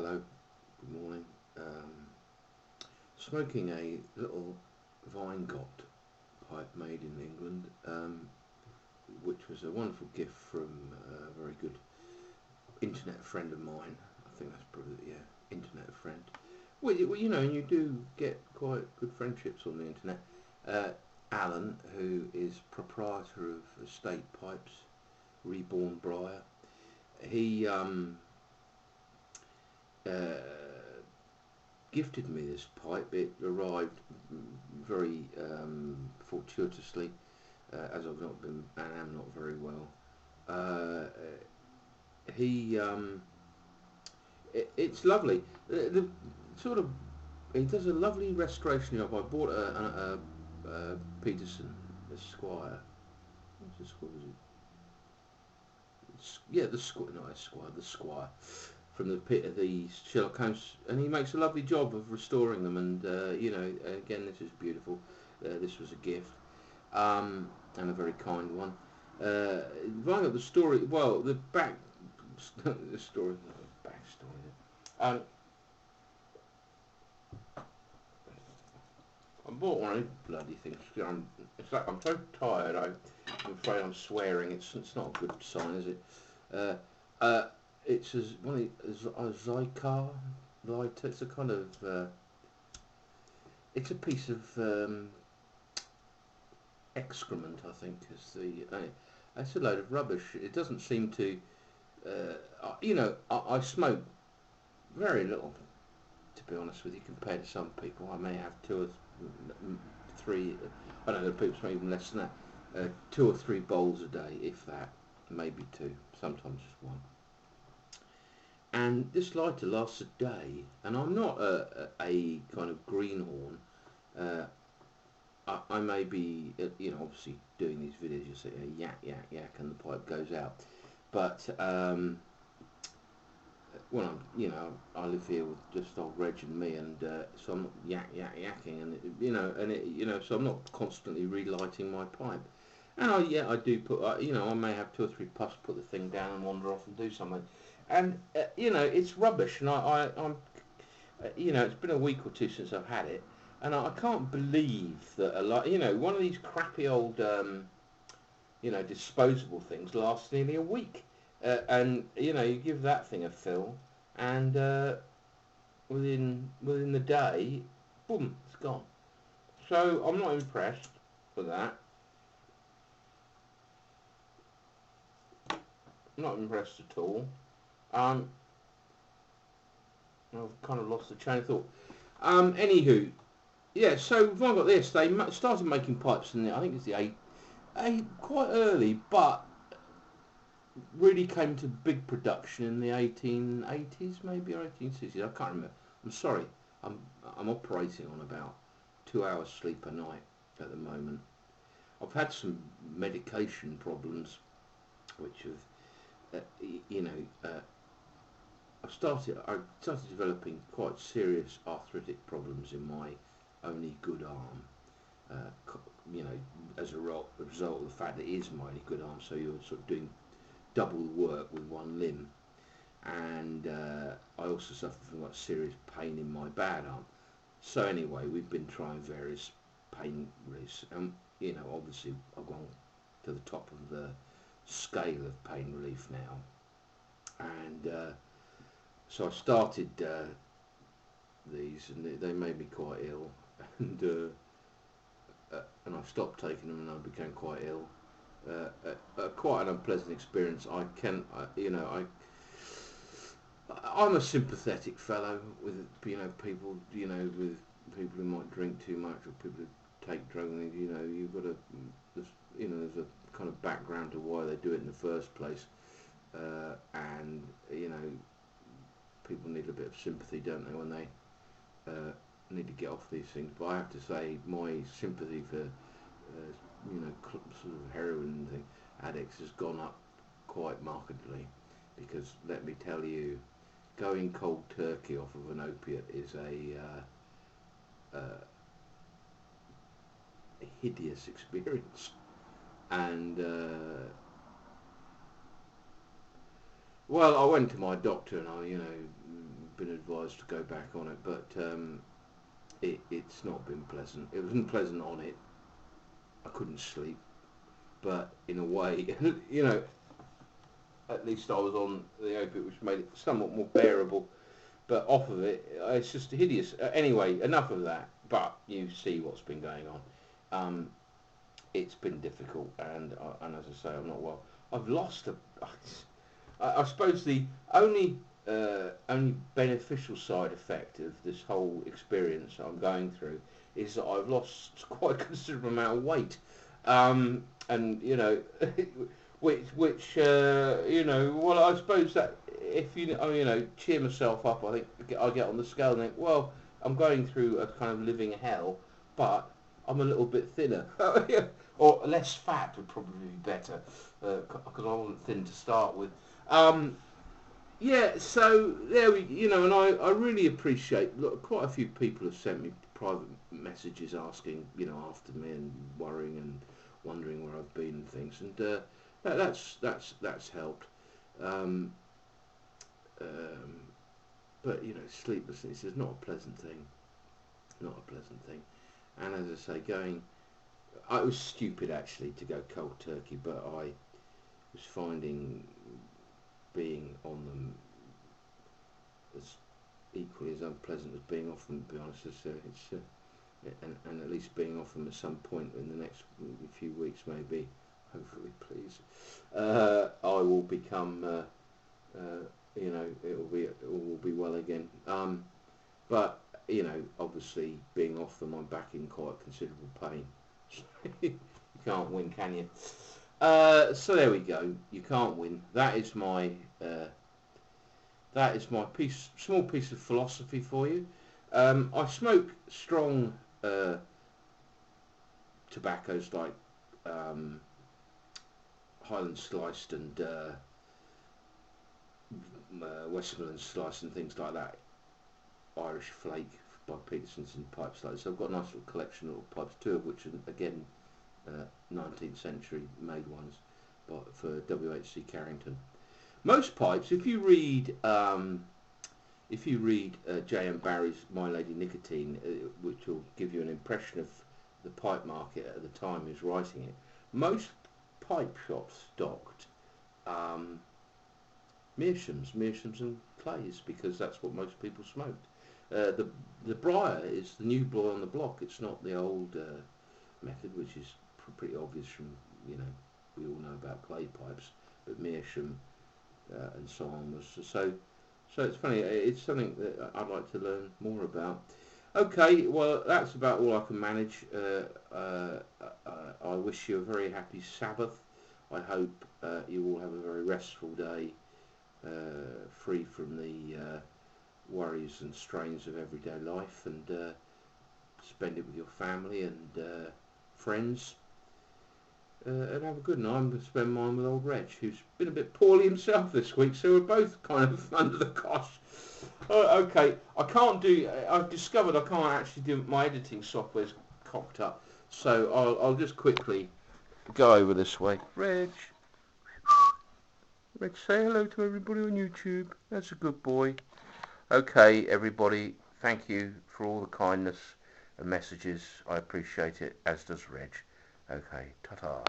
Hello, good morning. Smoking a little Vinegott pipe made in England, which was a wonderful gift from a very good internet friend of mine. I think that's probably, yeah, internet friend. And you do get quite good friendships on the internet. Uh, Alan, who is proprietor of Estate Pipes, Reborn Briar, he uh, gifted me this pipe. It arrived very fortuitously, as I've not been and am not very well. Uh, he it's lovely. The sort of he does a lovely restoration job. I bought a Peterson Esquire. What's this called? Yeah, the Squire, not Esquire, the Squire, from the pit of the Sherlock Holmes, and he makes a lovely job of restoring them. And again, this is beautiful. This was a gift, and a very kind one. Right up the story. Well, the back the story, back story. Um, I bought one of these bloody things. It's like I'm so tired. I'm afraid I'm swearing. It's not a good sign, is it? Uh, uh, it's as one of a Zycar lighter. It's a kind of it's a piece of excrement, I think. Is the it's a load of rubbish. It doesn't seem to. I smoke very little, to be honest with you, compared to some people. I may have two or three. I know there are people smoke even less than that. 2 or 3 bowls a day, if that, maybe 2, sometimes just 1. And this lighter lasts a day, and I'm not a kind of greenhorn. Uh, I may be, obviously doing these videos, you see, yak, yak, yak, and the pipe goes out. But when I live here with just old Reg and me, and so I'm not yakking, and so I'm not constantly relighting my pipe. And I do put, I may have 2 or 3 puffs, put the thing down, and wander off and do something. And it's rubbish, and I'm, it's been a week or 2 since I've had it, and I can't believe that one of these crappy old, disposable things lasts nearly a week. And you give that thing a fill, and within the day, boom, it's gone. So I'm not impressed with that. I'm not impressed at all. I've kind of lost the chain of thought. Anywho, yeah. So when I got this, they started making pipes in I think it's the quite early, but really came to big production in the 1880s, maybe, or 1860s. I can't remember. I'm sorry. I'm operating on about 2 hours sleep a night at the moment. I've had some medication problems, which have, I started developing quite serious arthritic problems in my only good arm. As a result of the fact that it is my only good arm, so you're sort of doing double work with one limb. And I also suffer from quite serious pain in my bad arm. So anyway, we've been trying various pain reliefs, and obviously I've gone to the top of the scale of pain relief now. And so I started these, and they made me quite ill, and I stopped taking them, and I became quite ill. Quite an unpleasant experience. I'm a sympathetic fellow with people, with people who might drink too much, or people who take drugs. You've got there's a kind of background to why they do it in the first place, and people need a bit of sympathy, don't they, when they need to get off these things. But I have to say, my sympathy for sort of heroin thing addicts has gone up quite markedly, because let me tell you, going cold turkey off of an opiate is a hideous experience. And well, I went to my doctor, and I been advised to go back on it, but it's not been pleasant. It wasn't pleasant on it. I couldn't sleep, but in a way, you know, at least I was on the opiate, which made it somewhat more bearable. But off of it, it's just hideous. Anyway, enough of that. But you see what's been going on. It's been difficult, and as I say, I'm not well. I've lost I suppose the only beneficial side effect of this whole experience I'm going through is that I've lost quite a considerable amount of weight, and you know, which you know, well, I suppose that if you know, cheer myself up, I think I get on the scale and think, well, I'm going through a kind of living hell, but I'm a little bit thinner, or less fat would probably be better, because I wasn't thin to start with. Yeah, so there we, you know, and I really appreciate. Look, quite a few people have sent me private messages asking, you know, after me and worrying and wondering where I've been and things, and that's helped. Um, but you know, sleeplessness is not a pleasant thing, not a pleasant thing. And as I say, it was stupid actually to go cold turkey, but I was finding being on them as equally as unpleasant as being off them. To be honest, and at least being off them at some point in the next few weeks, maybe, hopefully, please, I will become, you know, it will be well again. But you know, obviously, being off them, I'm back in quite considerable pain. You can't win, can you? So there we go. You can't win. That is my small piece of philosophy for you. I smoke strong tobaccos like Highland Sliced and Westmoreland Sliced and things like that. Irish Flake by Peterson's and pipes like this. So I've got a nice little collection of little pipes, two of which are again 19th century made ones, but for WHC Carrington. Most pipes, if you read J.M. Barrie's My Lady Nicotine, which will give you an impression of the pipe market at the time he was writing it, most pipe shops stocked meerschaums and clays, because that's what most people smoked. The briar is the new boy on the block. It's not the old method, which is pretty obvious from, you know, we all know about clay pipes, but meerschaum and so on was so it's funny. It's something that I'd like to learn more about. Okay, well, that's about all I can manage. I wish you a very happy Sabbath. I hope you all have a very restful day, free from the worries and strains of everyday life, and spend it with your family and friends. And have a good night. I'm going to spend mine with old Reg, who's been a bit poorly himself this week, so we're both kind of under the cosh. Okay, I've discovered I can't actually do, my editing software's cocked up, so I'll just quickly go over this way. Reg, say hello to everybody on YouTube. That's a good boy. Okay, everybody, thank you for all the kindness and messages. I appreciate it, as does Reg. Okay, ta-ta.